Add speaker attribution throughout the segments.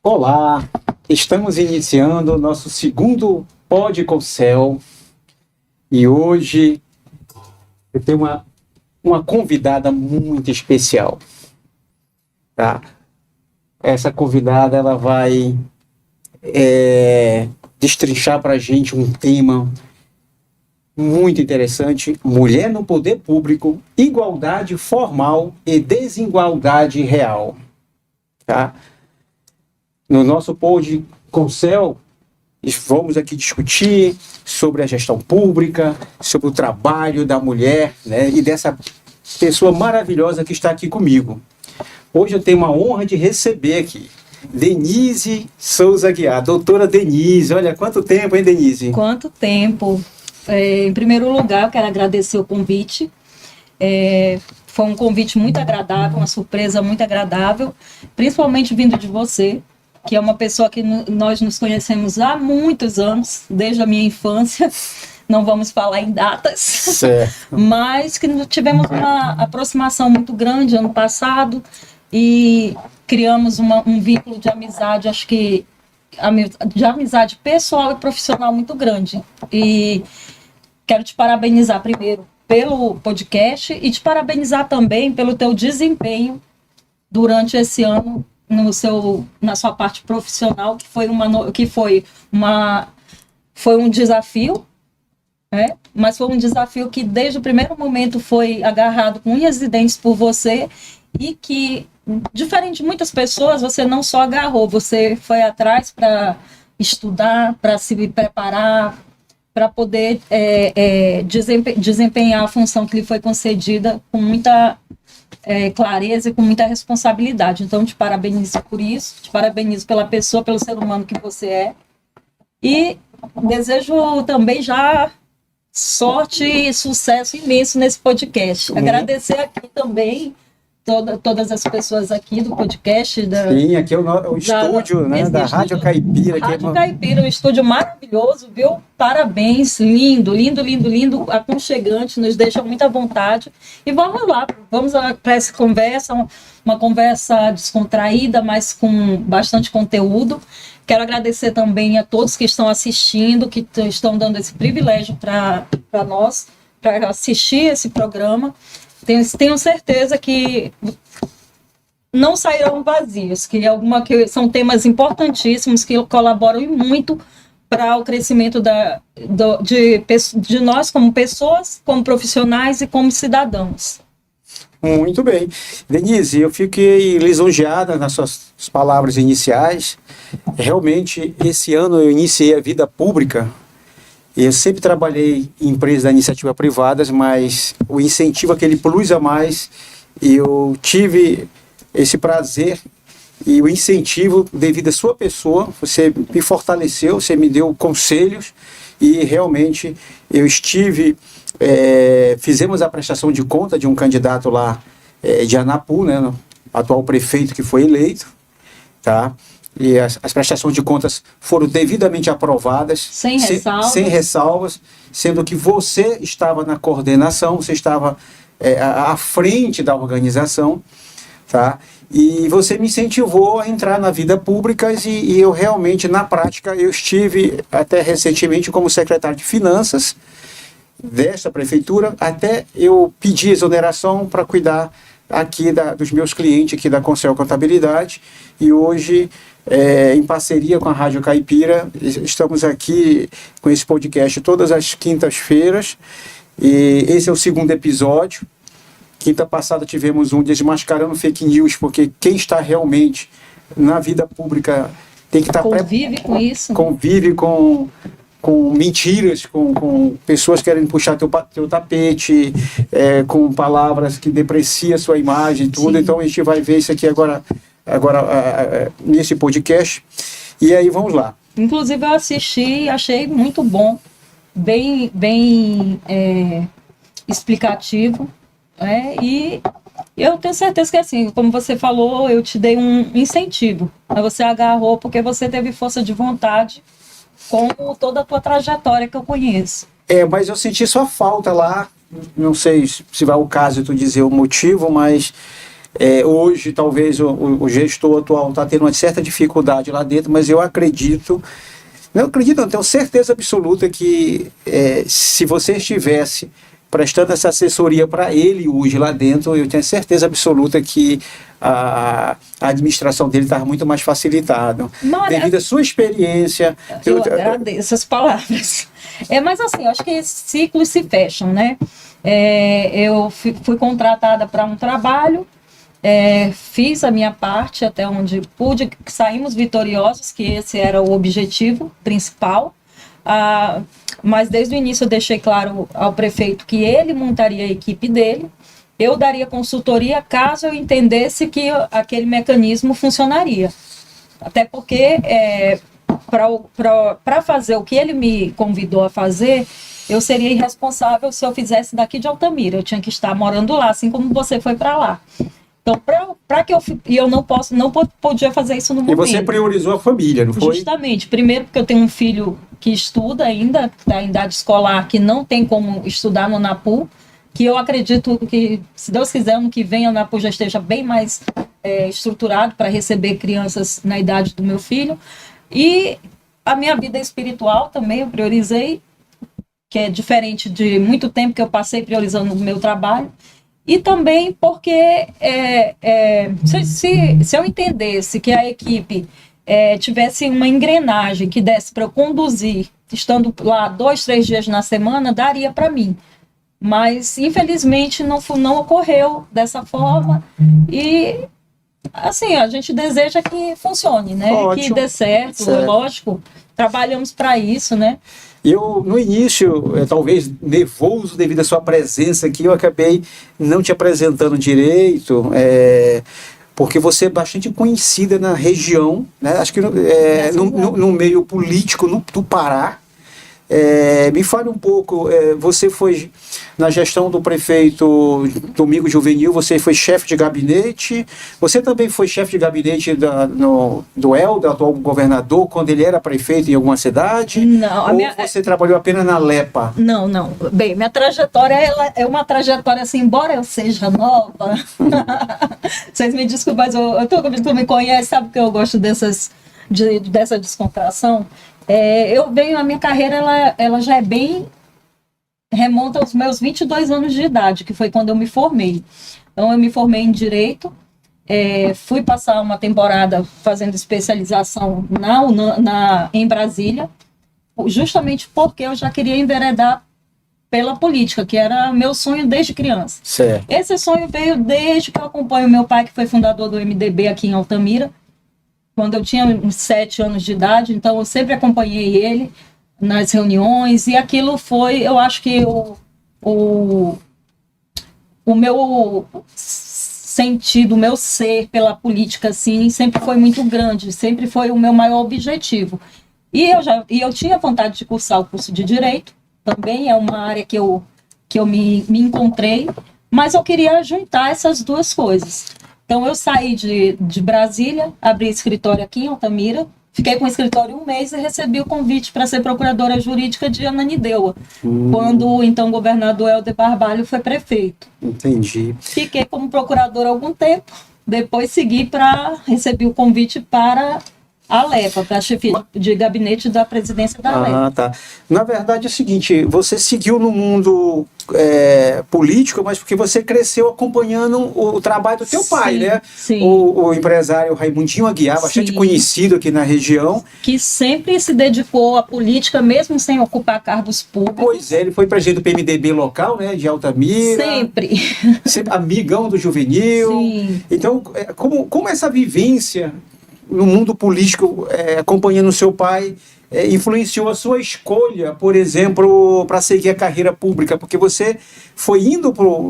Speaker 1: Olá, estamos iniciando o nosso segundo Pod com Céu e hoje eu tenho uma convidada muito especial, tá? Essa convidada ela vai destrinchar para a gente um tema muito interessante: mulher no poder público, igualdade formal e desigualdade real, tá? No nosso Pod com Céu, vamos aqui discutir sobre a gestão pública, sobre o trabalho da mulher, né, e dessa pessoa maravilhosa que está aqui comigo. Hoje eu tenho uma honra de receber aqui Denise Souza Aguiar, doutora Denise. Olha, quanto tempo, hein, Denise?
Speaker 2: Quanto tempo. Em primeiro lugar, eu quero agradecer o convite. Foi um convite muito agradável, uma surpresa muito agradável, principalmente vindo de você, que é uma pessoa que nós nos conhecemos há muitos anos, desde a minha infância. Não vamos falar em datas, certo, mas que tivemos uma aproximação muito grande ano passado e criamos um vínculo de amizade, acho que de amizade pessoal e profissional muito grande. E quero te parabenizar primeiro pelo podcast e te parabenizar também pelo teu desempenho durante esse ano na sua parte profissional, que foi um desafio, né? Mas foi um desafio que desde o primeiro momento foi agarrado com unhas e dentes por você e que, diferente de muitas pessoas, você não só agarrou, você foi atrás para estudar, para se preparar, para poder desempenhar a função que lhe foi concedida com muita clareza e com muita responsabilidade. Então, te parabenizo por isso, te parabenizo pela pessoa, pelo ser humano que você é. E desejo também já sorte e sucesso imenso nesse podcast. Agradecer aqui também todas as pessoas aqui do podcast.
Speaker 1: Sim, aqui é o estúdio, né, da Rádio Caipira.
Speaker 2: Rádio Caipira, um estúdio maravilhoso, viu? Parabéns, lindo, lindo, lindo, lindo, aconchegante, nos deixa muita vontade. E vamos lá, vamos para essa conversa, uma conversa descontraída, mas com bastante conteúdo. Quero agradecer também a todos que estão assistindo, que estão dando esse privilégio para nós, para assistir esse programa. Tenho certeza que não sairão vazios, que são temas importantíssimos que colaboram muito para o crescimento de nós como pessoas, como profissionais e como cidadãos.
Speaker 1: Muito bem. Denise, eu fiquei lisonjeada nas suas palavras iniciais. Realmente, esse ano eu iniciei a vida pública. Eu sempre trabalhei em empresas da iniciativa privadas, mas o incentivo, aquele plus a mais, eu tive esse prazer e o incentivo devido à sua pessoa. Você me fortaleceu, você me deu conselhos e realmente eu fizemos a prestação de conta de um candidato lá de Anapu, né, atual prefeito que foi eleito, tá? E as prestações de contas foram devidamente aprovadas,
Speaker 2: sem
Speaker 1: ressalvas, sendo que você estava na coordenação, você estava à frente da organização, tá? E você me incentivou a entrar na vida pública e eu realmente, na prática, eu estive até recentemente como secretário de Finanças desta prefeitura, até eu pedi exoneração para cuidar aqui dos meus clientes aqui da Concel Contabilidade, e hoje, em parceria com a Rádio Caipira, estamos aqui com esse podcast todas as quintas-feiras, e esse é o segundo episódio. Quinta passada tivemos um Desmascarando Fake News, porque quem está realmente na vida pública tem que estar...
Speaker 2: Convive com isso.
Speaker 1: Convive com mentiras, com pessoas querendo puxar teu tapete, com palavras que depreciam a sua imagem e tudo. Sim. Então a gente vai ver isso aqui agora nesse podcast. E aí vamos lá.
Speaker 2: Inclusive eu assisti e achei muito bom, bem explicativo. E eu tenho certeza que, assim, como você falou, eu te dei um incentivo. Você agarrou porque você teve força de vontade, como toda a tua trajetória que eu conheço.
Speaker 1: Mas eu senti sua falta lá, não sei se vai o caso de tu dizer o motivo, mas Hoje, talvez, o gestor atual está tendo uma certa dificuldade lá dentro, mas eu acredito, não acredito, não, tenho certeza absoluta que se você estivesse prestando essa assessoria para ele hoje lá dentro, eu tenho certeza absoluta que a administração dele estava muito mais facilitada. Devido à sua experiência.
Speaker 2: Eu agradeço as palavras. Mas assim, eu acho que ciclos se fecham, né? Eu fui contratada para um trabalho, fiz a minha parte até onde pude, saímos vitoriosos, que esse era o objetivo principal. Mas desde o início eu deixei claro ao prefeito que ele montaria a equipe dele, eu daria consultoria caso eu entendesse que aquele mecanismo funcionaria. Até porque, para fazer o que ele me convidou a fazer, eu seria irresponsável se eu fizesse daqui de Altamira. Eu tinha que estar morando lá, assim como você foi para lá. Então, para que eu não podia fazer isso no momento.
Speaker 1: E você priorizou a família, não foi?
Speaker 2: Justamente. Primeiro porque eu tenho um filho que estuda ainda, está em idade escolar, que não tem como estudar no ANAPU, que eu acredito que, se Deus quiser, ano que vem a ANAPU já esteja bem mais estruturado para receber crianças na idade do meu filho. E a minha vida espiritual também eu priorizei, que é diferente de muito tempo que eu passei priorizando o meu trabalho. E também porque se eu entendesse que a equipe tivesse uma engrenagem que desse para eu conduzir, estando lá 2, 3 dias na semana, daria para mim. Mas, infelizmente, não ocorreu dessa forma. E, assim, a gente deseja que funcione, né? Ótimo. Que dê certo, lógico. Trabalhamos para isso, né?
Speaker 1: Eu, no início, talvez nervoso devido à sua presença aqui, eu acabei não te apresentando direito, porque você é bastante conhecida na região, né? Acho que no meio político do Pará. Me fale um pouco, você foi na gestão do prefeito Domingos Juvenil, você foi chefe de gabinete, você também foi chefe de gabinete do Helder, atual governador, quando ele era prefeito em alguma cidade?
Speaker 2: Não.
Speaker 1: Você trabalhou apenas na LEPA?
Speaker 2: Não. Bem, minha trajetória é uma trajetória assim, embora eu seja nova, vocês me desculpem, mas todo mundo que me conhece sabe que eu gosto dessa descontração. A minha carreira ela já é bem, remonta aos meus 22 anos de idade, que foi quando eu me formei. Então eu me formei em Direito, fui passar uma temporada fazendo especialização em Brasília, justamente porque eu já queria enveredar pela política, que era meu sonho desde criança.
Speaker 1: Certo.
Speaker 2: Esse sonho veio desde que eu acompanho meu pai, que foi fundador do MDB aqui em Altamira, quando eu tinha uns 7 anos de idade. Então eu sempre acompanhei ele nas reuniões, e aquilo foi, eu acho que o meu sentido, o meu ser pela política, assim, sempre foi muito grande, sempre foi o meu maior objetivo. E eu tinha vontade de cursar o curso de Direito, também é uma área que eu me encontrei, mas eu queria juntar essas duas coisas. Então eu saí de Brasília, abri escritório aqui em Altamira, fiquei com o escritório 1 mês e recebi o convite para ser procuradora jurídica de Ananindeua, quando o então governador Helder Barbalho foi prefeito.
Speaker 1: Entendi.
Speaker 2: Fiquei como procuradora algum tempo, depois recebi o convite para a LEPA, para a chefia de gabinete da presidência da LEPA.
Speaker 1: Tá. Na verdade é o seguinte, você seguiu no mundo político, mas porque você cresceu acompanhando o trabalho do teu pai, né?
Speaker 2: Sim.
Speaker 1: O empresário Raimundinho Aguiar, bastante conhecido aqui na região.
Speaker 2: Que sempre se dedicou à política, mesmo sem ocupar cargos públicos.
Speaker 1: Pois é, ele foi presidente do PMDB local, né, de Altamira.
Speaker 2: Sempre
Speaker 1: amigão do Juvenil.
Speaker 2: Sim.
Speaker 1: Então, como essa vivência no mundo político, acompanhando o seu pai, influenciou a sua escolha, por exemplo, para seguir a carreira pública? Porque você foi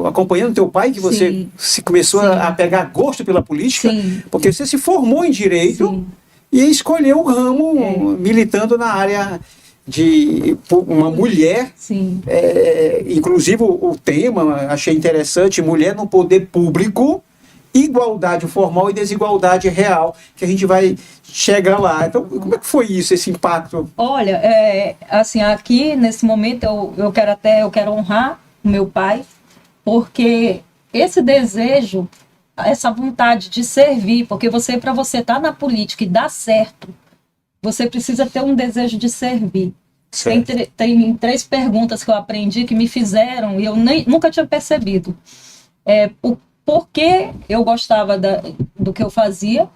Speaker 1: acompanhando o teu pai, que você começou a pegar gosto pela política, porque você se formou em Direito e escolheu o ramo militando na área de uma mulher. Inclusive o tema, achei interessante, mulher no poder público, igualdade formal e desigualdade real, que a gente vai chegar lá. Então, como é que foi isso, esse impacto?
Speaker 2: Olha, assim, aqui nesse momento eu quero honrar o meu pai, porque esse desejo, essa vontade de servir, porque para você estar na política e dar certo, você precisa ter um desejo de servir. Tem 3 perguntas que eu aprendi que me fizeram e eu nunca tinha percebido. O porquê eu gostava do que eu fazia,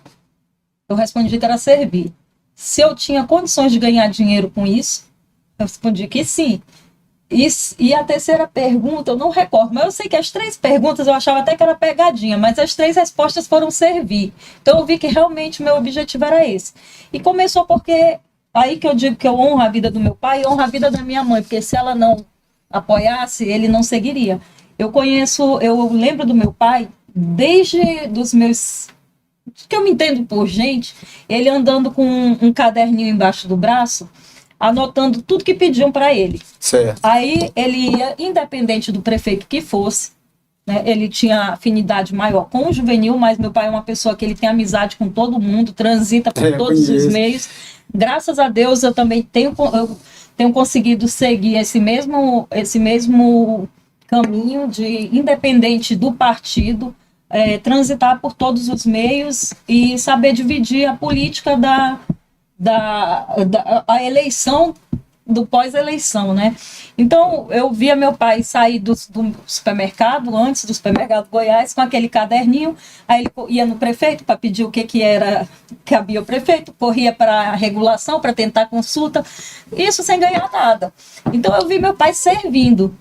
Speaker 2: eu respondi que era servir. Se eu tinha condições de ganhar dinheiro com isso, eu respondi que sim. E a terceira pergunta, eu não recordo, mas eu sei que as 3 perguntas eu achava até que era pegadinha, mas as 3 respostas foram servir. Então eu vi que realmente meu objetivo era esse. E começou porque, aí que eu digo que eu honro a vida do meu pai e honro a vida da minha mãe, porque se ela não apoiasse, ele não seguiria. Eu lembro do meu pai, desde dos meus... que eu me entendo por gente, ele andando com um caderninho embaixo do braço, anotando tudo que pediam para ele.
Speaker 1: Certo.
Speaker 2: Aí ele ia, independente do prefeito que fosse, né, ele tinha afinidade maior com o juvenil, mas meu pai é uma pessoa que ele tem amizade com todo mundo, transita por todos os meios. Graças a Deus eu também tenho conseguido seguir esse mesmo caminho de, independente do partido, transitar por todos os meios e saber dividir a política a eleição do pós-eleição, né? Então, eu via meu pai sair do supermercado, antes do supermercado Goiás, com aquele caderninho, aí ele ia no prefeito para pedir o que cabia ao prefeito, corria para a regulação, para tentar consulta, isso sem ganhar nada. Então, eu vi meu pai servindo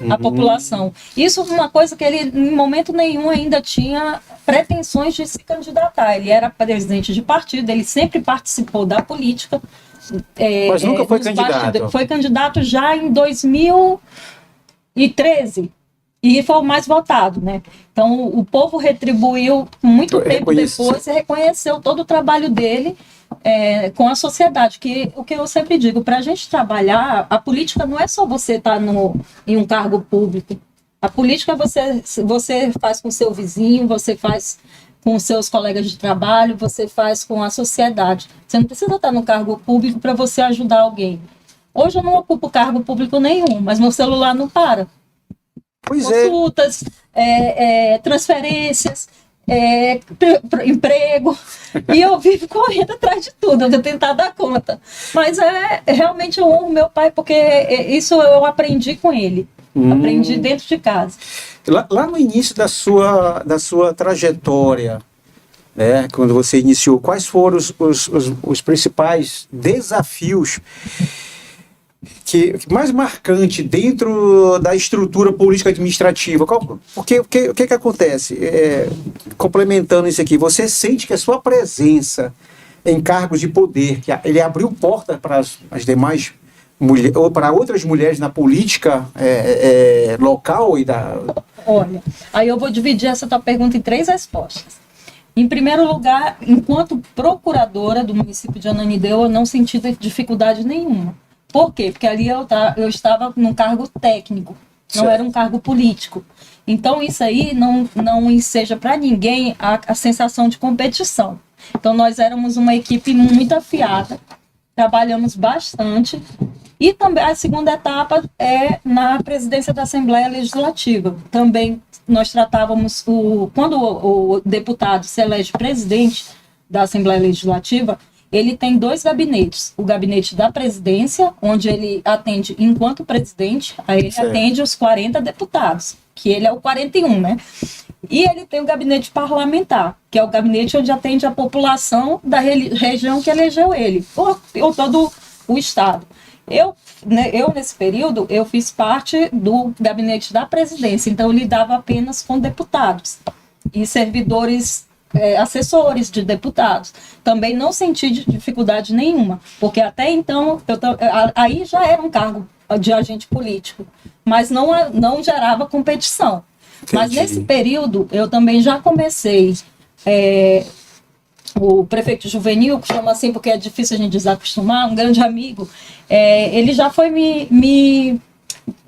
Speaker 2: a população. Isso é uma coisa que ele, em momento nenhum, ainda tinha pretensões de se candidatar. Ele era presidente de partido, ele sempre participou da política.
Speaker 1: Mas nunca foi candidato.
Speaker 2: Foi candidato já em 2013 e foi o mais votado, né? Então o povo retribuiu muito tempo depois e reconheceu todo o trabalho dele com a sociedade. O que eu sempre digo, para a gente trabalhar, a política não é só você estar em um cargo público. A política você faz com o seu vizinho, você faz com os seus colegas de trabalho, você faz com a sociedade. Você não precisa estar no cargo público para você ajudar alguém. Hoje eu não ocupo cargo público nenhum, mas meu celular não para. Consultas, transferências, emprego, e eu vivo correndo atrás de tudo, eu vou tentar dar conta. Mas realmente eu honro meu pai, porque isso eu aprendi com ele. Aprendi dentro de casa.
Speaker 1: Lá no início da sua trajetória, né, quando você iniciou, quais foram os principais desafios que mais marcante dentro da estrutura política administrativa? Porque o que acontece? Complementando isso aqui, você sente que a sua presença em cargos de poder, que ele abriu porta para as demais ou para outras mulheres na política local e da...
Speaker 2: Olha, aí eu vou dividir essa tua pergunta em 3 respostas. Em primeiro lugar, enquanto procuradora do município de Ananindeua, eu não senti dificuldade nenhuma. Por quê? Porque ali eu estava num cargo técnico, não era um cargo político. Então isso aí não enseja para ninguém a sensação de competição. Então nós éramos uma equipe muito afiada, trabalhamos bastante. E também a segunda etapa é na presidência da Assembleia Legislativa. Também nós tratávamos, quando o deputado se elege presidente da Assembleia Legislativa, ele tem 2 gabinetes. O gabinete da presidência, onde ele atende enquanto presidente, aí ele atende os 40 deputados, que ele é o 41, né? E ele tem o gabinete parlamentar, que é o gabinete onde atende a população da região que elegeu ele, ou todo o estado. Eu, nesse período, eu fiz parte do gabinete da presidência, então eu lidava apenas com deputados e servidores, assessores de deputados. Também não senti dificuldade nenhuma, porque até então, aí já era um cargo de agente político, mas não gerava competição. Entendi. Mas nesse período, eu também já comecei... o prefeito Juvenil, que chama assim porque é difícil a gente desacostumar, um grande amigo, ele já foi me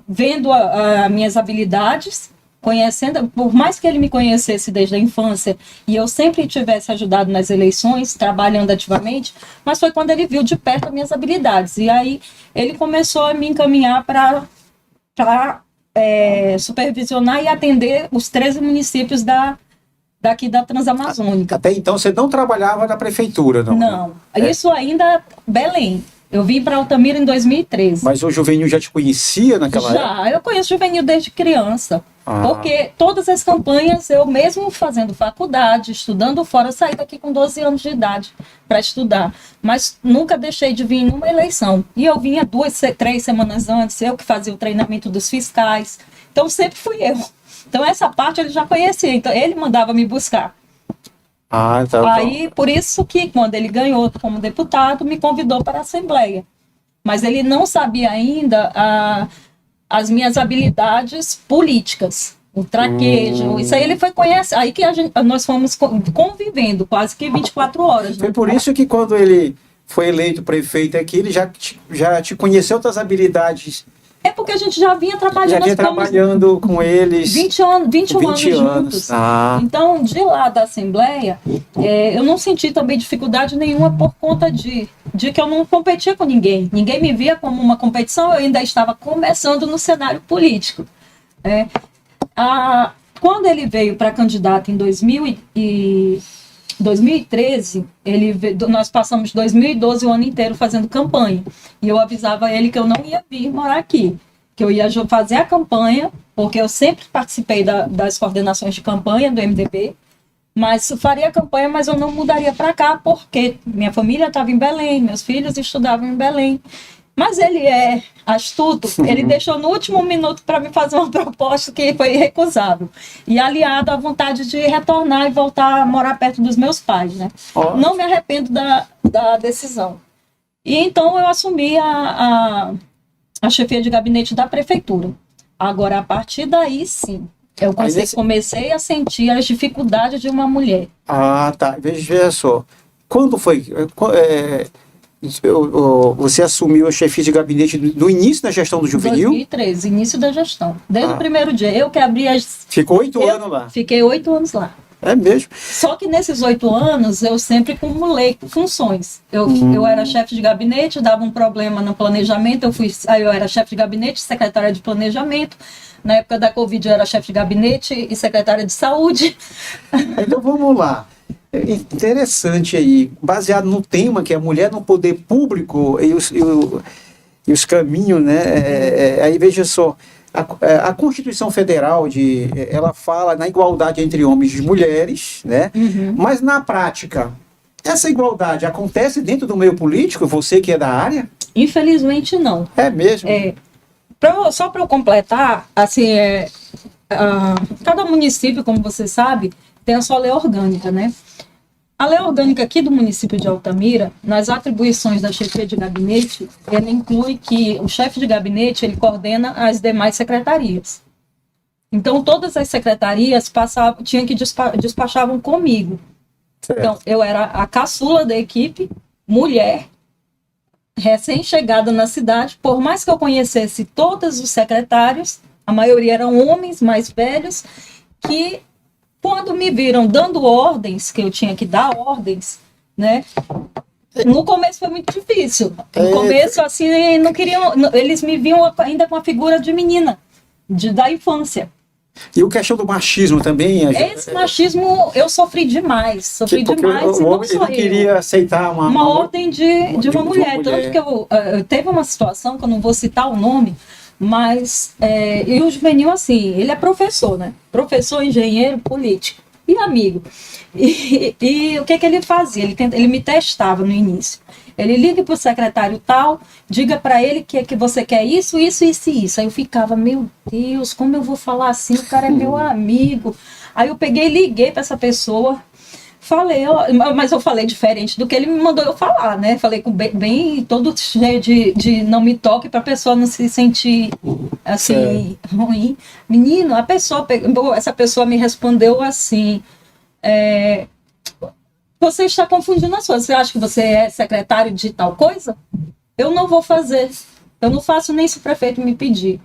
Speaker 2: vendo as minhas habilidades, conhecendo, por mais que ele me conhecesse desde a infância e eu sempre tivesse ajudado nas eleições, trabalhando ativamente, mas foi quando ele viu de perto as minhas habilidades. E aí ele começou a me encaminhar para supervisionar e atender os 13 municípios da daqui da Transamazônica.
Speaker 1: Até então você não trabalhava na prefeitura, não?
Speaker 2: Não, isso ainda Belém. Eu vim para Altamira em 2013.
Speaker 1: Mas o Juvenil já te conhecia naquela época?
Speaker 2: Já, eu conheço o Juvenil desde criança.
Speaker 1: Ah.
Speaker 2: Porque todas as campanhas, eu mesmo fazendo faculdade, estudando fora, eu saí daqui com 12 anos de idade para estudar. Mas nunca deixei de vir numa eleição. E eu vinha 2, 3 semanas antes, eu que fazia o treinamento dos fiscais. Então sempre fui eu. Então essa parte ele já conhecia, então ele mandava me buscar.
Speaker 1: Ah, tá bom.
Speaker 2: Aí, por isso que quando ele ganhou como deputado, me convidou para a Assembleia. Mas ele não sabia ainda as minhas habilidades políticas, o traquejo. Isso aí ele foi conhecer. Aí que nós fomos convivendo quase que 24 horas.
Speaker 1: Foi por isso que quando ele foi eleito prefeito aqui, ele já te conheceu outras habilidades.
Speaker 2: É porque a gente já vinha trabalhando.
Speaker 1: Já vinha trabalhando com eles.
Speaker 2: 21 anos juntos.
Speaker 1: Ah.
Speaker 2: Então, de lá da Assembleia, eu não senti também dificuldade nenhuma por conta de que eu não competia com ninguém. Ninguém me via como uma competição, eu ainda estava começando no cenário político. Quando ele veio para candidato em 2013, nós passamos 2012 o ano inteiro fazendo campanha. E eu avisava ele que eu não ia vir morar aqui, que eu ia fazer a campanha, porque eu sempre participei das coordenações de campanha do MDB, mas eu faria a campanha, mas eu não mudaria para cá, porque minha família estava em Belém, meus filhos estudavam em Belém. Mas ele é astuto, ele deixou no último minuto para me fazer uma proposta que foi recusável. E aliado à vontade de retornar e voltar a morar perto dos meus pais, né? Oh. Não me arrependo da decisão. E então eu assumi a chefia de gabinete da prefeitura. Agora, a partir daí, sim, eu comecei a sentir as dificuldades de uma mulher.
Speaker 1: Ah, tá. Veja só. Quando foi... Você assumiu a chefia de gabinete no início da gestão do Juvenil?
Speaker 2: 2013, início da gestão. Desde o primeiro dia. Eu que abri as...
Speaker 1: Ficou 8 anos lá?
Speaker 2: Fiquei 8 anos lá.
Speaker 1: É mesmo?
Speaker 2: Só que nesses 8 anos eu sempre acumulei funções. Eu era chefe de gabinete, dava um problema no planejamento, eu era chefe de gabinete, secretária de planejamento. Na época da Covid eu era chefe de gabinete e secretária de saúde.
Speaker 1: Então vamos lá. Interessante aí, baseado no tema que é a mulher no poder público e os caminhos, né? Aí veja só, a Constituição Federal ela fala na igualdade entre homens e mulheres, né? Uhum. Mas na prática, essa igualdade acontece dentro do meio político? Você que é da área?
Speaker 2: Infelizmente não.
Speaker 1: É mesmo?
Speaker 2: Só para eu completar, assim, cada município, como você sabe, tem a sua lei orgânica, né? A lei orgânica aqui do município de Altamira, nas atribuições da chefia de gabinete, ela inclui que o chefe de gabinete, ele coordena as demais secretarias. Então, todas as secretarias despachavam comigo. Certo. Então, eu era a caçula da equipe, mulher, recém-chegada na cidade. Por mais que eu conhecesse todos os secretários, a maioria eram homens mais velhos, que... Quando me viram dando ordens, que eu tinha que dar ordens, né? No começo foi muito difícil. No começo, assim, não queriam... Eles me viam ainda com a figura de menina, da infância.
Speaker 1: E a questão do machismo também?
Speaker 2: Esse machismo eu sofri demais. Sofri demais.
Speaker 1: O homem não queria aceitar uma
Speaker 2: ordem de uma mulher. Tanto que eu teve uma situação, que eu não vou citar o nome, mas e o Juvenil, assim, ele é professor, né? Professor, engenheiro, político e amigo. E o que ele fazia? Ele me testava no início. Ele liga para o secretário tal, diga para ele que você quer isso, isso, isso e isso. Aí eu ficava, meu Deus, como eu vou falar assim? O cara é meu amigo. Aí eu peguei e liguei para essa pessoa. Falei, mas eu falei diferente do que ele me mandou eu falar, né? Falei com bem todo cheio de não me toque, para a pessoa não se sentir assim, ruim. Menino, essa pessoa me respondeu assim, você está confundindo as coisas. Você acha que você é secretário de tal coisa? Eu não vou fazer. Eu não faço nem se o prefeito me pedir.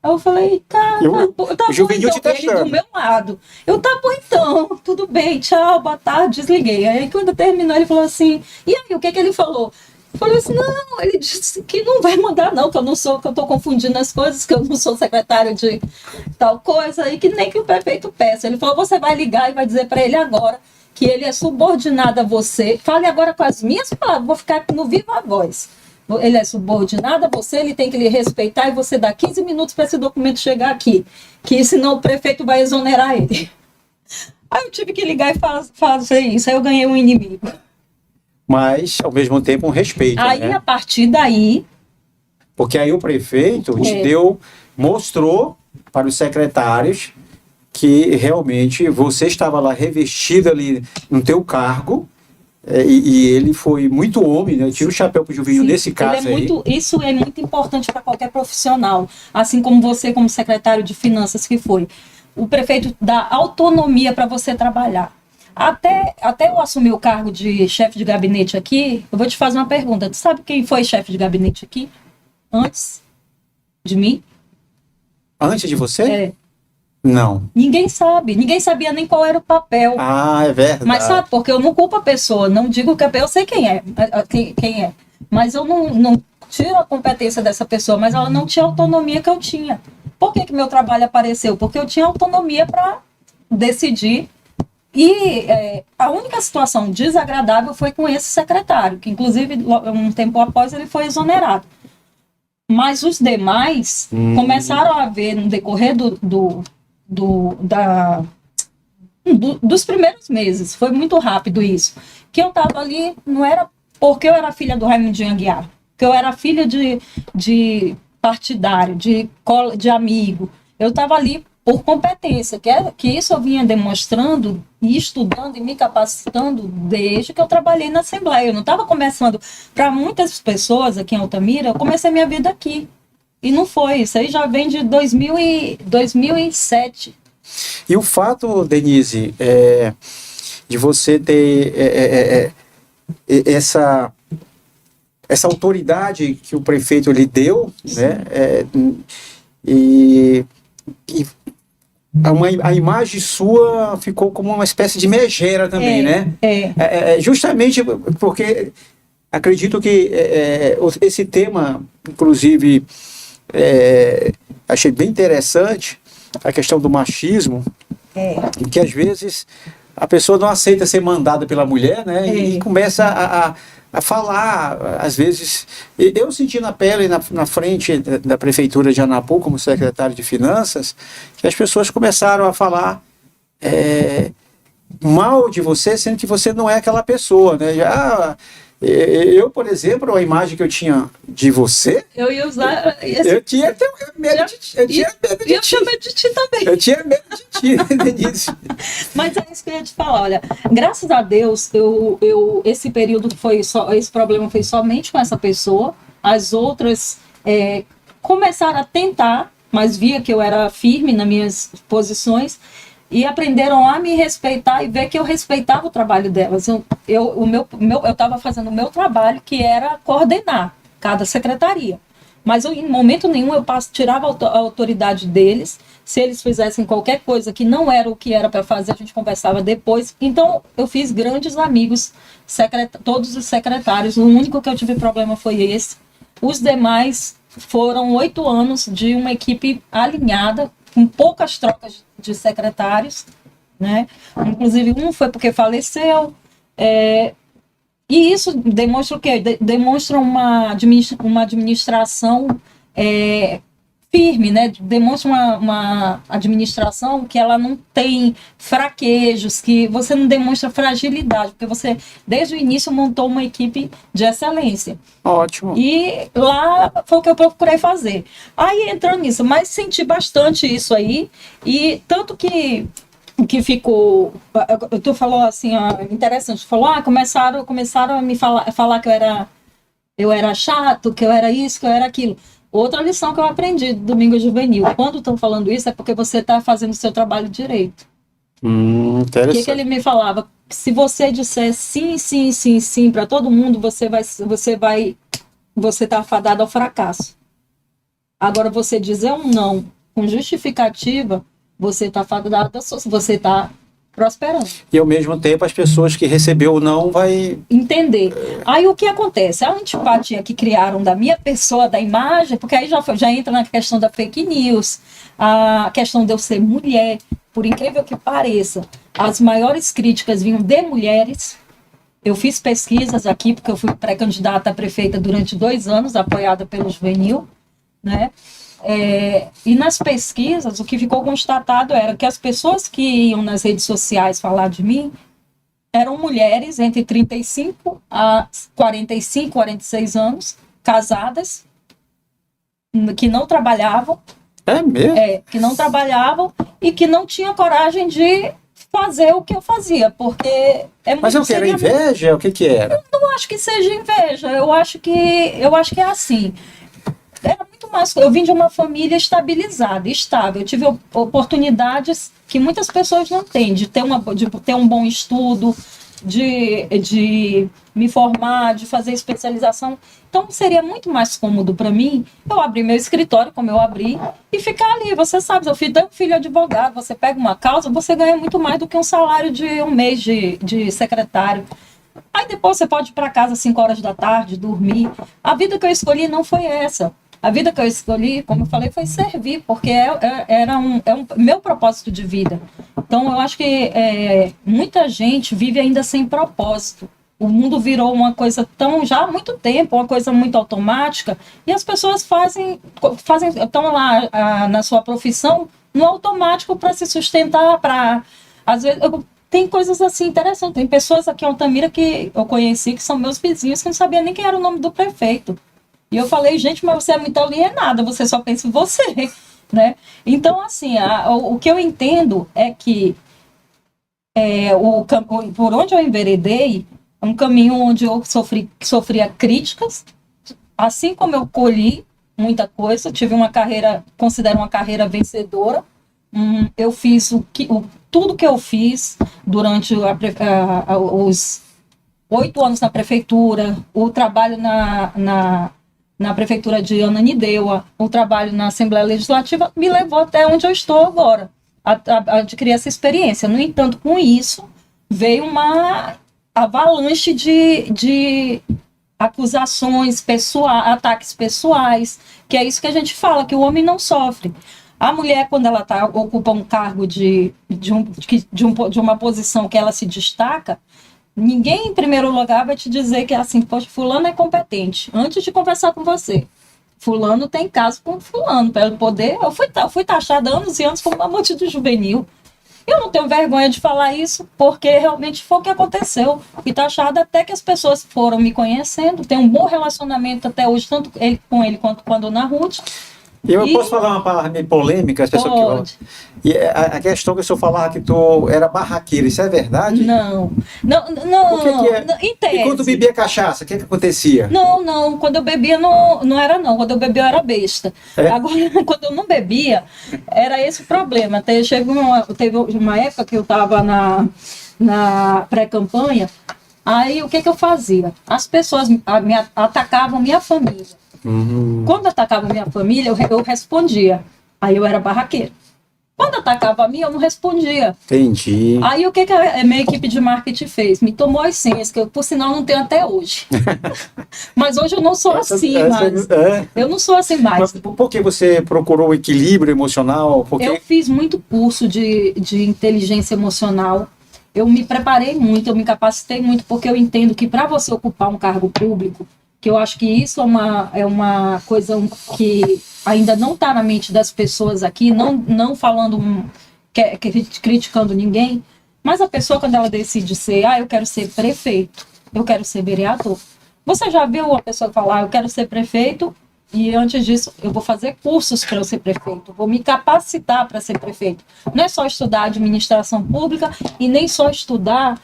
Speaker 2: Aí eu falei, tá bom, então, ele do meu lado. Tá bom então, tudo bem, tchau, boa tarde, desliguei. Aí quando terminou, ele falou assim, e aí, o que ele falou? Eu falei assim, não, ele disse que não vai mandar não, que eu não sou, que eu estou confundindo as coisas, que eu não sou secretário de tal coisa, e que nem que o prefeito peça. Ele falou, você vai ligar e vai dizer para ele agora que ele é subordinado a você. Fale agora com as minhas palavras, vou ficar no viva voz. Ele é subordinado a você, ele tem que lhe respeitar e você dá 15 minutos para esse documento chegar aqui, que senão o prefeito vai exonerar ele. Aí eu tive que ligar e fazer isso, aí eu ganhei um inimigo.
Speaker 1: Mas, ao mesmo tempo, um respeito,
Speaker 2: Aí,
Speaker 1: né?
Speaker 2: a partir daí...
Speaker 1: Porque aí o prefeito te deu, mostrou para os secretários que realmente você estava lá revestido ali no teu cargo, e ele foi muito homem, né? Eu tiro o chapéu pro Juvinho nesse caso aí.
Speaker 2: Isso é muito importante para qualquer profissional, assim como você, como secretário de Finanças que foi. O prefeito dá autonomia para você trabalhar. Até eu assumir o cargo de chefe de gabinete aqui, eu vou te fazer uma pergunta. Tu sabe quem foi chefe de gabinete aqui? Antes de mim?
Speaker 1: Antes de você?
Speaker 2: É.
Speaker 1: Não.
Speaker 2: Ninguém sabe. Ninguém sabia nem qual era o papel.
Speaker 1: Ah, é verdade.
Speaker 2: Mas sabe, porque eu não culpo a pessoa. Não digo que eu sei quem é. Quem é. Mas eu não tiro a competência dessa pessoa. Mas ela não tinha a autonomia que eu tinha. Por que meu trabalho apareceu? Porque eu tinha autonomia para decidir. E a única situação desagradável foi com esse secretário, que inclusive um tempo após ele foi exonerado. Mas os demais começaram a ver no decorrer dos primeiros meses, foi muito rápido isso, que eu estava ali, não era porque eu era filha do Raimundinho Aguiar, que eu era filha de partidário, de amigo, eu estava ali por competência, que isso eu vinha demonstrando e estudando e me capacitando desde que eu trabalhei na Assembleia. Eu não estava começando, para muitas pessoas aqui em Altamira, eu comecei minha vida aqui. E não foi, isso aí já vem de 2007.
Speaker 1: E o fato, Denise, de você ter essa autoridade que o prefeito lhe deu, né? E a imagem sua ficou como uma espécie de megera também, né? Justamente porque acredito que esse tema, inclusive, achei bem interessante, a questão do machismo, que às vezes a pessoa não aceita ser mandada pela mulher, né? E começa a falar, às vezes, eu senti na pele, na frente da prefeitura de Anapu, como secretário de Finanças, que as pessoas começaram a falar mal de você, sendo que você não é aquela pessoa, né? Eu, por exemplo, a imagem que eu tinha de você,
Speaker 2: eu ia usar
Speaker 1: eu tinha medo de ti. Eu tinha
Speaker 2: medo de ti também.
Speaker 1: Eu tinha medo de ti, Denise.
Speaker 2: Mas é isso que eu ia te falar, olha, graças a Deus, esse período esse problema foi somente com essa pessoa, as outras começaram a tentar, mas via que eu era firme nas minhas posições, e aprenderam a me respeitar e ver que eu respeitava o trabalho delas. Eu estava fazendo o meu trabalho, que era coordenar cada secretaria. Mas em momento nenhum eu tirava a autoridade deles. Se eles fizessem qualquer coisa que não era o que era para fazer, a gente conversava depois. Então eu fiz grandes amigos, todos os secretários. O único que eu tive problema foi esse. Os demais foram 8 anos de uma equipe alinhada, com poucas trocas de secretários, né? Inclusive um foi porque faleceu, e isso demonstra o quê? Demonstra uma administração firme, né? Demonstra uma administração que ela não tem fraquejos, que você não demonstra fragilidade, porque você, desde o início, montou uma equipe de excelência.
Speaker 1: Ótimo.
Speaker 2: E lá foi o que eu procurei fazer. Aí entrando nisso, mas senti bastante isso aí, e tanto que ficou, tu falou assim, interessante, falou, começaram a me falar que eu era chato, que eu era isso, que eu era aquilo. Outra lição que eu aprendi do Domingo Juvenil, quando estão falando isso é porque você está fazendo o seu trabalho direito.
Speaker 1: Interessante.
Speaker 2: O que ele me falava? Se você disser sim, sim, sim, sim para todo mundo, você está fadado ao fracasso. Agora, você dizer um não com justificativa, você está fadado, você está prosperando.
Speaker 1: E ao mesmo tempo as pessoas que recebeu o não vai...
Speaker 2: Entender. Aí o que acontece? A antipatia que criaram da minha pessoa, da imagem, porque aí já entra na questão da fake news, a questão de eu ser mulher, por incrível que pareça, as maiores críticas vinham de mulheres. Eu fiz pesquisas aqui, porque eu fui pré-candidata a prefeita durante 2 anos, apoiada pelo Juvenil, né? E nas pesquisas, o que ficou constatado era que as pessoas que iam nas redes sociais falar de mim eram mulheres entre 35 a 45, 46 anos, casadas, que não trabalhavam.
Speaker 1: É mesmo?
Speaker 2: Que não trabalhavam e que não tinham coragem de fazer o que eu fazia, porque
Speaker 1: Mas eu quero inveja? O que era?
Speaker 2: Eu não acho que seja inveja, eu acho que é assim. Era muito mais. Eu vim de uma família estabilizada, estável. Eu tive oportunidades que muitas pessoas não têm, de ter um bom estudo, de me formar, de fazer especialização. Então seria muito mais cômodo para mim eu abrir meu escritório como eu abri e ficar ali. Você sabe, eu tenho um filho advogado, você pega uma causa, você ganha muito mais do que um salário de um mês de secretário. Aí depois você pode ir para casa às 5 horas da tarde, dormir. A vida que eu escolhi não foi essa. A vida que eu escolhi, como eu falei, foi servir, porque era um meu propósito de vida. Então, eu acho que muita gente vive ainda sem propósito. O mundo virou uma coisa já há muito tempo, uma coisa muito automática, e as pessoas estão lá na sua profissão no automático para se sustentar, às vezes... Tem coisas assim interessantes. Tem pessoas aqui em Altamira que eu conheci, que são meus vizinhos, que não sabiam nem quem era o nome do prefeito. E eu falei, gente, mas você é muito alienada, você só pensa em você, né? Então, assim, o que eu entendo é que por onde eu enveredei, é um caminho onde eu sofria críticas, assim como eu colhi muita coisa, tive considero uma carreira vencedora. Eu fiz tudo que eu fiz durante os 8 anos na prefeitura, o trabalho na prefeitura de Ananindeua, o trabalho na Assembleia Legislativa, me levou até onde eu estou agora, a adquirir essa experiência. No entanto, com isso, veio uma avalanche de acusações pessoais, ataques pessoais, que é isso que a gente fala, que o homem não sofre. A mulher, quando ela ocupa um cargo de uma posição que ela se destaca, ninguém, em primeiro lugar, vai te dizer que é assim, poxa, fulano é competente. Antes de conversar com você, fulano tem caso com fulano, para ele poder... Eu fui taxada anos e anos como uma multidão juvenil. Eu não tenho vergonha de falar isso, porque realmente foi o que aconteceu. Fui taxada até que as pessoas foram me conhecendo, tenho um bom relacionamento até hoje, tanto com ele quanto com a dona Ruth.
Speaker 1: Eu posso falar uma palavra meio polêmica? As pessoas
Speaker 2: pode.
Speaker 1: E a questão que o senhor falava que tu era barraqueiro, isso é verdade?
Speaker 2: Não.
Speaker 1: O que é?
Speaker 2: Em tese.
Speaker 1: E quando bebia cachaça, o que acontecia?
Speaker 2: Não. Quando eu bebia, não era não. Quando eu bebia, eu era besta. Agora, quando eu não bebia, era esse o problema. Teve uma época que eu estava na pré-campanha, aí o que eu fazia? As pessoas atacavam minha família. Quando atacava minha família, eu respondia. Aí eu era barraqueiro. Quando atacava a mim, eu não respondia.
Speaker 1: Entendi.
Speaker 2: Aí o que a minha equipe de marketing fez? Me tomou as senhas, que eu, por sinal, não tenho até hoje. Mas hoje eu não sou assim mais. Eu não sou assim mais.
Speaker 1: Mas por que você procurou o equilíbrio emocional?
Speaker 2: Eu fiz muito curso de inteligência emocional. Eu me preparei muito, eu me capacitei muito, porque eu entendo que para você ocupar um cargo público, que eu acho que isso é uma coisa que ainda não está na mente das pessoas aqui, não falando, criticando ninguém, mas a pessoa, quando ela decide ser, eu quero ser prefeito, eu quero ser vereador. Você já viu a pessoa falar, eu quero ser prefeito, e antes disso, eu vou fazer cursos para eu ser prefeito, vou me capacitar para ser prefeito. Não é só estudar administração pública e nem só estudar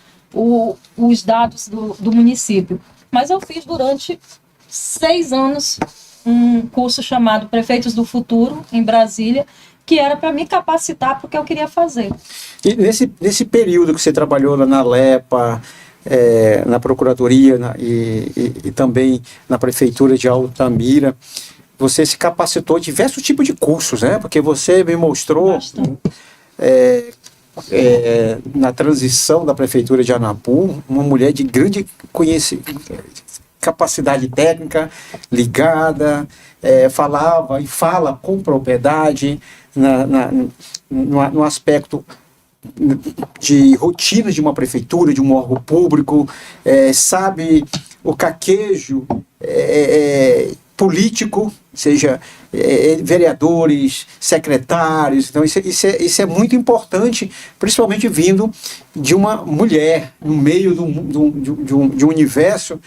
Speaker 2: os dados do município. Mas eu fiz durante 6 anos um curso chamado Prefeitos do Futuro, em Brasília, que era para me capacitar para o que eu queria fazer.
Speaker 1: E nesse período que você trabalhou lá na LEPA, na Procuradoria e também na Prefeitura de Altamira, você se capacitou em diversos tipos de cursos, né? Porque você me mostrou na transição da prefeitura de Anapu, uma mulher de grande capacidade técnica, ligada, falava e fala com propriedade no aspecto de rotina de uma prefeitura, de um órgão público, sabe o caquejo político, seja vereadores, secretários. Então isso é muito importante, principalmente vindo de uma mulher no meio de um universo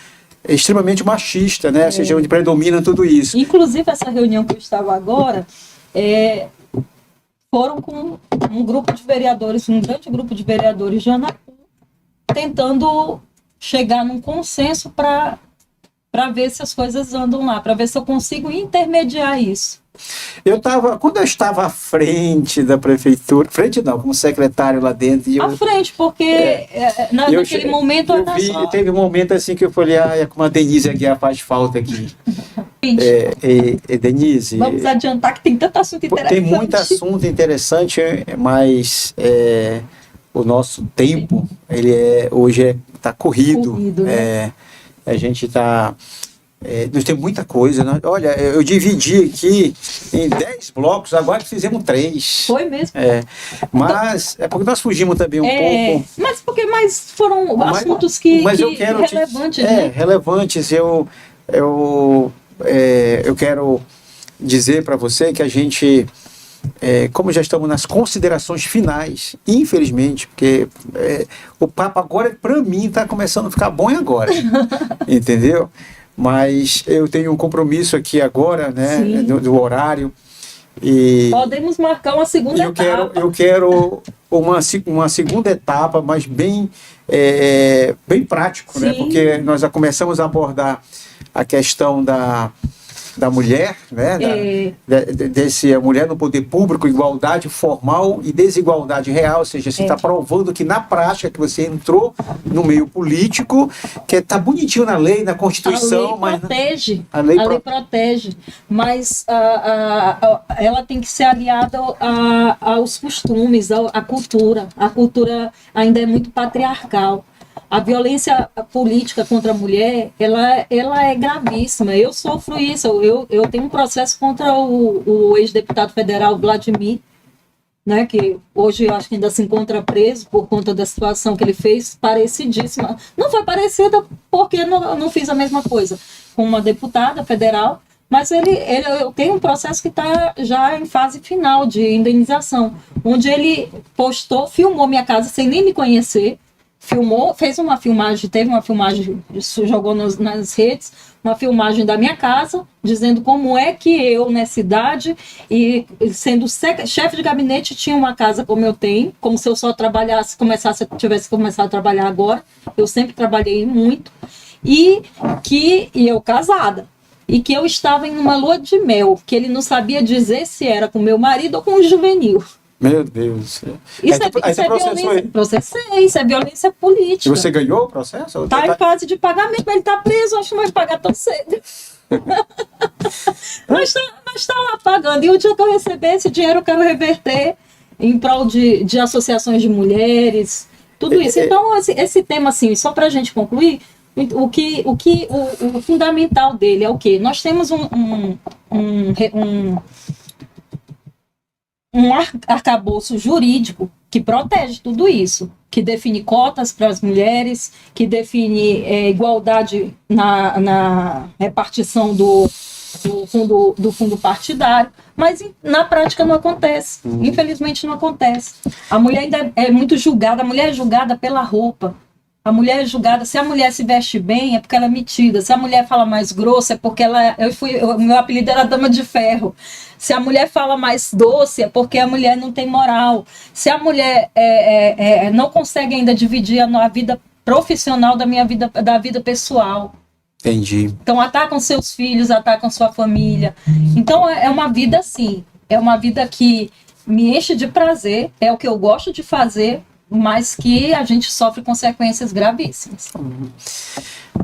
Speaker 1: extremamente machista, né? Ou seja, onde predomina tudo isso.
Speaker 2: Inclusive, essa reunião que eu estava agora, foram com um grupo de vereadores, um grande grupo de vereadores de Anapu, tentando chegar num consenso para ver se as coisas andam lá, para ver se eu consigo intermediar isso.
Speaker 1: Quando eu estava à frente da prefeitura, frente não, como secretário lá dentro. À
Speaker 2: frente, porque naquele momento...
Speaker 1: Teve um momento assim que eu falei, como a Denise Aguiar faz falta aqui. Denise...
Speaker 2: Vamos adiantar que tem tanto assunto interessante.
Speaker 1: Tem muito assunto interessante, mas o nosso tempo, hoje está corrido. Né? A gente está... nós temos muita coisa, né? Olha, eu dividi aqui em 10 blocos, agora fizemos 3.
Speaker 2: Foi mesmo.
Speaker 1: Mas é porque nós fugimos também um pouco.
Speaker 2: Mas foram assuntos que relevantes, né?
Speaker 1: Relevantes. Eu quero dizer para você que a gente, como já estamos nas considerações finais, infelizmente, porque o papo agora, para mim, está começando a ficar bom agora. Entendeu? Mas eu tenho um compromisso aqui agora, né, do horário. E
Speaker 2: podemos marcar uma segunda etapa.
Speaker 1: Eu quero uma segunda etapa, mas bem prático, né? Porque nós já começamos a abordar a questão da mulher, né? A mulher no poder público, igualdade formal e desigualdade real, ou seja, você está provando que na prática que você entrou no meio político, que está bonitinho na lei, na Constituição,
Speaker 2: a lei protege, mas ela tem que ser aliada aos costumes, à cultura. A cultura ainda é muito patriarcal. A violência política contra a mulher, ela é gravíssima. Eu sofro isso. Eu tenho um processo contra o ex-deputado federal Vladimir, né, que hoje eu acho que ainda se encontra preso por conta da situação que ele fez, parecidíssima. Não foi parecida porque eu não fiz a mesma coisa com uma deputada federal, mas eu tenho um processo que está já em fase final de indenização, onde ele filmou minha casa sem nem me conhecer, fez uma filmagem, teve uma filmagem, jogou nas redes, uma filmagem da minha casa, dizendo como é que eu, nessa idade, e sendo chefe de gabinete, tinha uma casa como eu tenho, como se eu só tivesse começado a trabalhar agora. Eu sempre trabalhei muito, e eu casada, e que eu estava em uma lua de mel, que ele não sabia dizer se era com meu marido ou com o juvenil.
Speaker 1: Meu Deus.
Speaker 2: Isso é violência. Processei, isso é violência política.
Speaker 1: E você ganhou o processo?
Speaker 2: Está em fase de pagamento, mas ele está preso, acho que não vai pagar tão cedo. mas está lá pagando. E o dia que eu receber esse dinheiro, eu quero reverter em prol de associações de mulheres, tudo isso. Então, esse tema, assim, só para a gente concluir, o fundamental dele é o quê? Nós temos um arcabouço jurídico que protege tudo isso, que define cotas para as mulheres, que define igualdade na repartição do fundo partidário, mas na prática não acontece. Infelizmente não acontece. A mulher ainda é muito julgada, a mulher é julgada pela roupa. A mulher é julgada, se a mulher se veste bem, é porque ela é metida. Se a mulher fala mais grosso, é porque meu apelido era Dama de Ferro. Se a mulher fala mais doce, é porque a mulher não tem moral. Se a mulher não consegue ainda dividir a vida profissional da vida pessoal.
Speaker 1: Entendi.
Speaker 2: Então atacam seus filhos, atacam sua família. Então é uma vida assim, é uma vida que me enche de prazer, é o que eu gosto de fazer, mas que a gente sofre consequências gravíssimas.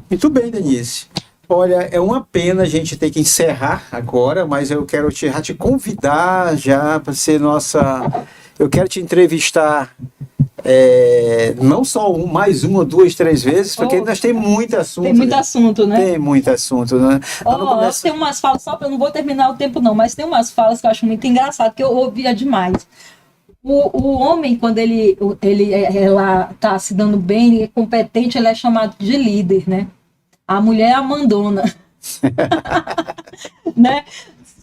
Speaker 1: Muito bem, Denise. Olha, é uma pena a gente ter que encerrar agora, mas eu quero te convidar já para ser nossa... eu quero te entrevistar não só mais uma, duas, três vezes, porque nós temos muito assunto.
Speaker 2: Tem muito assunto, né?
Speaker 1: Tem muito assunto, né?
Speaker 2: Tem umas falas, só para eu não vou terminar o tempo não, mas tem umas falas que eu acho muito engraçado, que eu ouvia demais. O homem, quando ela está se dando bem, ele é competente, ele é chamado de líder, né? A mulher é a mandona. Né?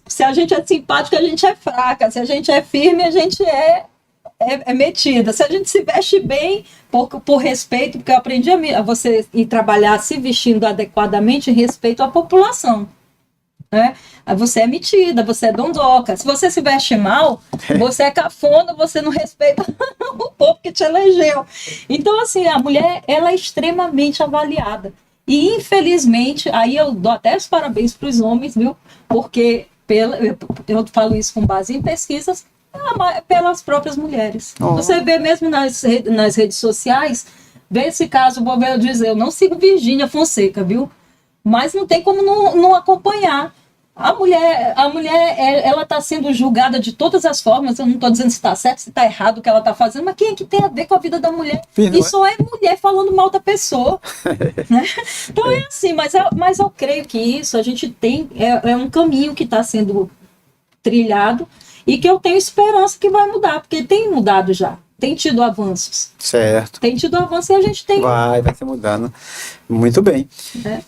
Speaker 2: Se a gente é simpática, a gente é fraca. Se a gente é firme, a gente é metida. Se a gente se veste bem, por respeito, porque eu aprendi a você ir trabalhar se vestindo adequadamente em respeito à população. Né? Você é metida, você é dondoca. Se você se veste mal, você é cafona, você não respeita o povo que te elegeu. Então, assim, a mulher, ela é extremamente avaliada. E, infelizmente, aí eu dou até os parabéns para os homens, viu? Porque eu falo isso com base em pesquisas, pelas próprias mulheres. Você vê mesmo nas redes sociais, vê esse caso, vou ver eu dizer, eu não sigo Virgínia Fonseca, viu? Mas não tem como não acompanhar. A mulher, ela está sendo julgada de todas as formas. Eu não estou dizendo se está certo, se está errado o que ela está fazendo, mas quem é que tem a ver com a vida da mulher? Isso é mulher falando mal da pessoa. Né? Então é assim, mas eu creio que isso a gente tem, é um caminho que está sendo trilhado e que eu tenho esperança que vai mudar, porque tem mudado já. Tem tido avanços.
Speaker 1: Certo.
Speaker 2: Tem tido avanços e a gente tem...
Speaker 1: Vai ser mudando. Muito bem.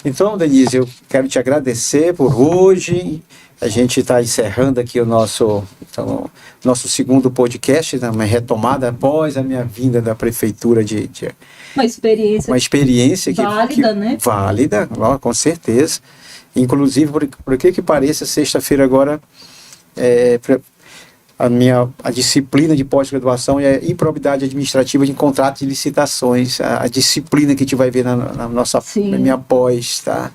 Speaker 1: Então, Denise, eu quero te agradecer por hoje. A gente está encerrando aqui o nosso segundo podcast, uma retomada após a minha vinda da prefeitura
Speaker 2: Uma experiência válida, né?
Speaker 1: Válida, com certeza. Inclusive, por que pareça, sexta-feira agora... A disciplina de pós-graduação é improbidade administrativa de contratos de licitações, a disciplina que a gente vai ver na minha pós, tá?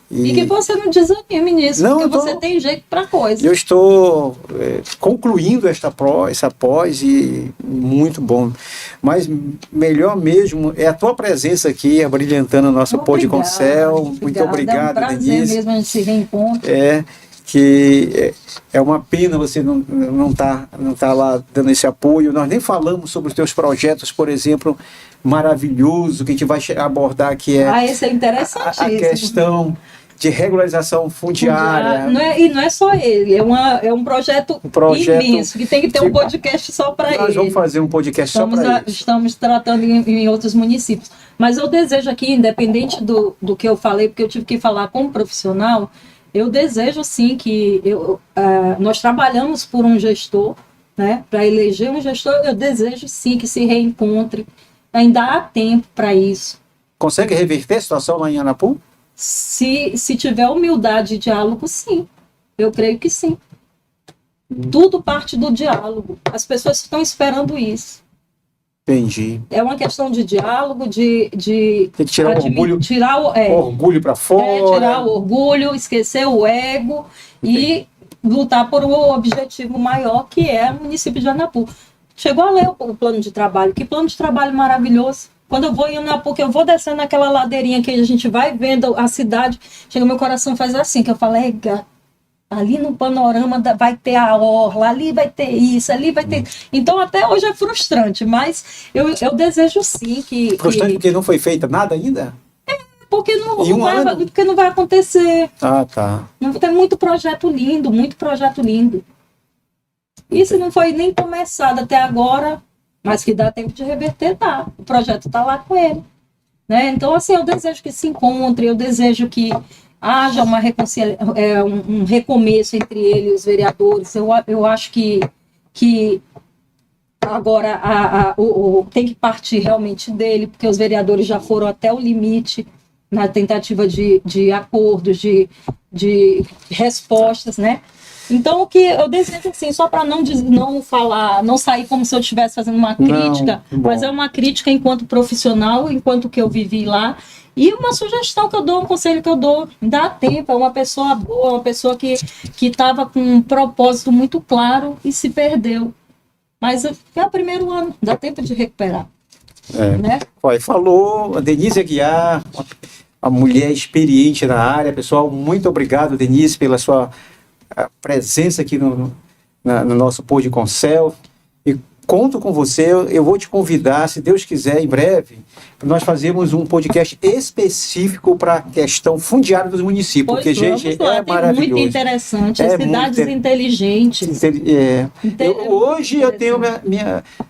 Speaker 2: E que você não desanime nisso, porque você tem jeito para coisa.
Speaker 1: Eu estou concluindo essa pós e muito bom. Mas melhor mesmo é a tua presença aqui, brilhantando o nosso Podconsel. Muito obrigado,
Speaker 2: Denise. É um prazer
Speaker 1: Denise.
Speaker 2: mesmo a gente se reencontra.
Speaker 1: Que é uma pena você não tá lá dando esse apoio. Nós nem falamos sobre os teus projetos, por exemplo, maravilhoso, que a gente vai abordar, que
Speaker 2: esse é interessantíssimo.
Speaker 1: A questão de regularização fundiária.
Speaker 2: Não é só ele, é um projeto imenso, que tem que ter um podcast só para ele.
Speaker 1: Nós vamos fazer um podcast só para ele.
Speaker 2: Estamos tratando em outros municípios. Mas eu desejo aqui, independente do que eu falei, porque eu tive que falar como profissional, eu desejo sim que nós trabalhamos por um gestor, né? Para eleger um gestor, eu desejo sim que se reencontre. Ainda há tempo para isso.
Speaker 1: Consegue reverter a situação lá em Anapu?
Speaker 2: Se tiver humildade e diálogo, sim. Eu creio que sim. Tudo parte do diálogo. As pessoas estão esperando isso.
Speaker 1: Entendi.
Speaker 2: É uma questão de diálogo, de
Speaker 1: tem que tirar o orgulho para fora.
Speaker 2: Tirar o orgulho, esquecer o ego. Entendi. E lutar por um objetivo maior, que é o município de Anapu. Chegou a ler o plano de trabalho. Que plano de trabalho maravilhoso. Quando eu vou em Anapu, que eu vou descendo naquela ladeirinha que a gente vai vendo a cidade, chega meu coração faz assim, que eu falo, ali no panorama vai ter a orla, ali vai ter isso, ali vai ter... Então, até hoje é frustrante, mas eu desejo sim que...
Speaker 1: Frustrante porque não foi feita nada ainda?
Speaker 2: Porque não vai acontecer.
Speaker 1: Tá.
Speaker 2: Tem muito projeto lindo, muito projeto lindo. E se não foi nem começado até agora, mas que dá tempo de reverter, tá. O projeto tá lá com ele. Né? Então, assim, eu desejo que se encontre, eu desejo que haja uma um recomeço entre ele e os vereadores. Eu acho que agora tem que partir realmente dele, porque os vereadores já foram até o limite na tentativa de acordos, de respostas, né? Então, o que eu desejo, assim, só para não falar, não sair como se eu estivesse fazendo uma crítica, mas é uma crítica enquanto profissional, enquanto que eu vivi lá. E uma sugestão que eu dou, um conselho que eu dou, dá tempo, é uma pessoa boa, uma pessoa que estava com um propósito muito claro e se perdeu. Mas é o primeiro ano, dá tempo de recuperar. Né?
Speaker 1: Falou a Denise Aguiar, a mulher experiente na área. Pessoal, muito obrigado, Denise, pela sua presença aqui no nosso Podconsel. E conto com você, eu vou te convidar, se Deus quiser, em breve, para nós fazermos um podcast específico para a questão fundiária dos municípios, porque, gente, é maravilhoso.
Speaker 2: Muito interessante,
Speaker 1: É
Speaker 2: cidades
Speaker 1: muito
Speaker 2: inteligentes.
Speaker 1: Hoje eu tenho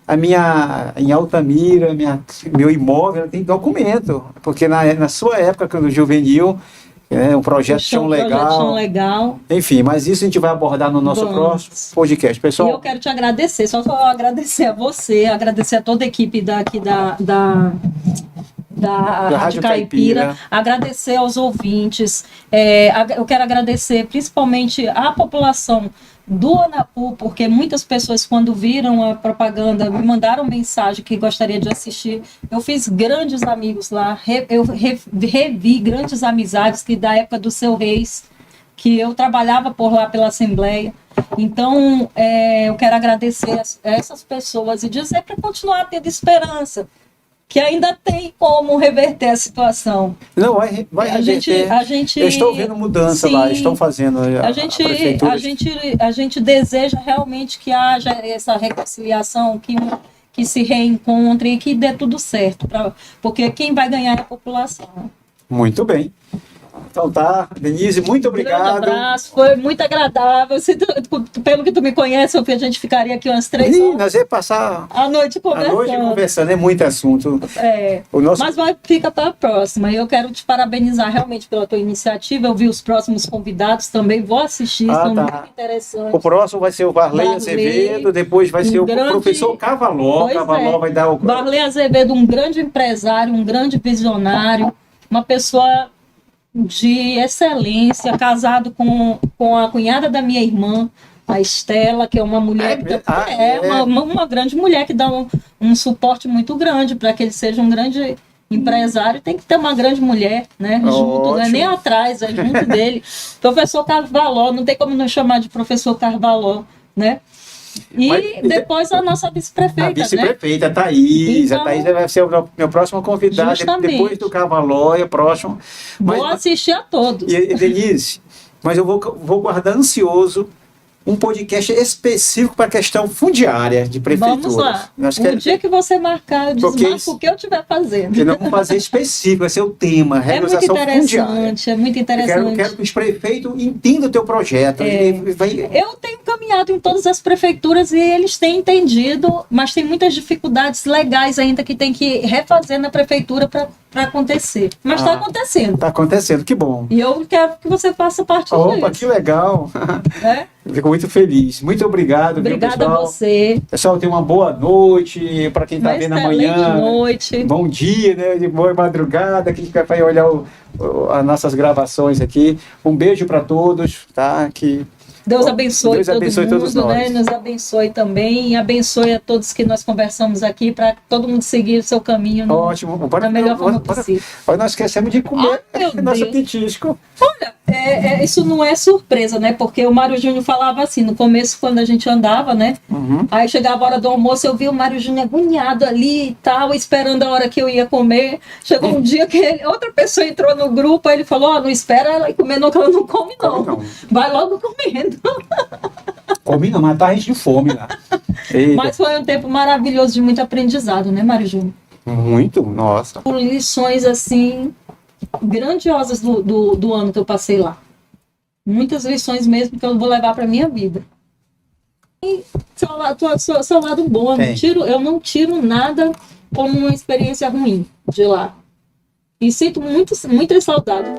Speaker 1: a minha em Altamira, meu imóvel tem documento, porque na sua época, quando juvenil, um projeto chão legal. Enfim, mas isso a gente vai abordar no nosso próximo podcast. Pessoal,
Speaker 2: e eu quero te agradecer, só agradecer a você, agradecer a toda a equipe daqui da Rádio Caipira, agradecer aos ouvintes, eu quero agradecer principalmente à população do Anapu, porque muitas pessoas, quando viram a propaganda, me mandaram mensagem que gostaria de assistir. Eu fiz grandes amigos lá, eu revi grandes amizades que da época do Seu Reis, que eu trabalhava por lá pela Assembleia. Então, eu quero agradecer a essas pessoas e dizer para continuar tendo esperança, que ainda tem como reverter a situação.
Speaker 1: Não, vai reverter. Eu estou vendo mudança lá, estão fazendo
Speaker 2: a gente deseja realmente que haja essa reconciliação, que se reencontrem e que dê tudo certo, porque quem vai ganhar é a população.
Speaker 1: Muito bem. Então tá, Denise, muito obrigado.
Speaker 2: Um grande abraço, foi muito agradável. Pelo que tu me conhece, a gente ficaria aqui umas 3 horas.
Speaker 1: Nós ia passar
Speaker 2: a noite conversando.
Speaker 1: É muito assunto.
Speaker 2: Mas fica para a próxima. Eu quero te parabenizar realmente pela tua iniciativa. Eu vi os próximos convidados também, vou assistir, são muito interessantes.
Speaker 1: O próximo vai ser o Varley Azevedo, depois vai ser o professor Cavaló. Cavaló vai dar o...
Speaker 2: Varley Azevedo, um grande empresário, um grande visionário, uma pessoa de excelência, casado com a cunhada da minha irmã, a Estela, que é uma mulher uma grande mulher que dá um suporte muito grande para que ele seja um grande empresário. Tem que ter uma grande mulher, né? Junto, não é nem atrás, é junto dele. Professor Carvalho, não tem como não chamar de professor Carvalho, né? E depois a nossa vice-prefeita.
Speaker 1: A vice-prefeita, Thaís. Então, a Thaís vai ser o meu próximo convidado. Depois do Cavaló, é próximo.
Speaker 2: Vou assistir a todos.
Speaker 1: E Denise, mas eu vou guardar ansioso um podcast específico para a questão fundiária de prefeitura.
Speaker 2: Vamos lá. O dia que você marcar, eu desmarco o que eu estiver fazendo.
Speaker 1: E não vamos fazer específico, vai ser o tema, regularização fundiária.
Speaker 2: É muito interessante.
Speaker 1: Eu quero que os prefeitos entendam o teu projeto.
Speaker 2: Eu tenho caminhado em todas as prefeituras e eles têm entendido, mas tem muitas dificuldades legais ainda que tem que refazer na prefeitura para acontecer. Mas está acontecendo.
Speaker 1: Está acontecendo, que bom.
Speaker 2: E eu quero que você faça parte disso.
Speaker 1: Opa, que legal. Fico muito feliz. Muito obrigado.
Speaker 2: Obrigada a você.
Speaker 1: Pessoal, tenha uma boa noite. Para quem está vendo amanhã.
Speaker 2: Noite.
Speaker 1: Bom dia, né? De boa madrugada. Que a gente vai olhar as nossas gravações aqui. Um beijo para todos, tá?
Speaker 2: Deus abençoe,
Speaker 1: todos nós.
Speaker 2: Né? Nos abençoe também e abençoe a todos que nós conversamos aqui para todo mundo seguir o seu caminho da melhor forma possível.
Speaker 1: Olha, nós esquecemos de comer nosso petisco.
Speaker 2: Olha, isso não é surpresa, né? Porque o Mário Júnior falava assim, no começo, quando a gente andava, né? Aí chegava a hora do almoço, eu vi o Mário Júnior agoniado ali e tal, esperando a hora que eu ia comer. Chegou um dia que outra pessoa entrou no grupo, aí ele falou, não espera ela ir comer não, que ela não come não. Vai logo comendo.
Speaker 1: Come não, matar a gente de fome lá.
Speaker 2: Mas foi um tempo maravilhoso de muito aprendizado, né, Mário Júnior?
Speaker 1: Muito, nossa.
Speaker 2: Por lições, assim, grandiosas do ano que eu passei lá. Muitas lições mesmo que eu vou levar para minha vida. E seu lado bom, eu não tiro nada como uma experiência ruim de lá. E sinto muitas saudades.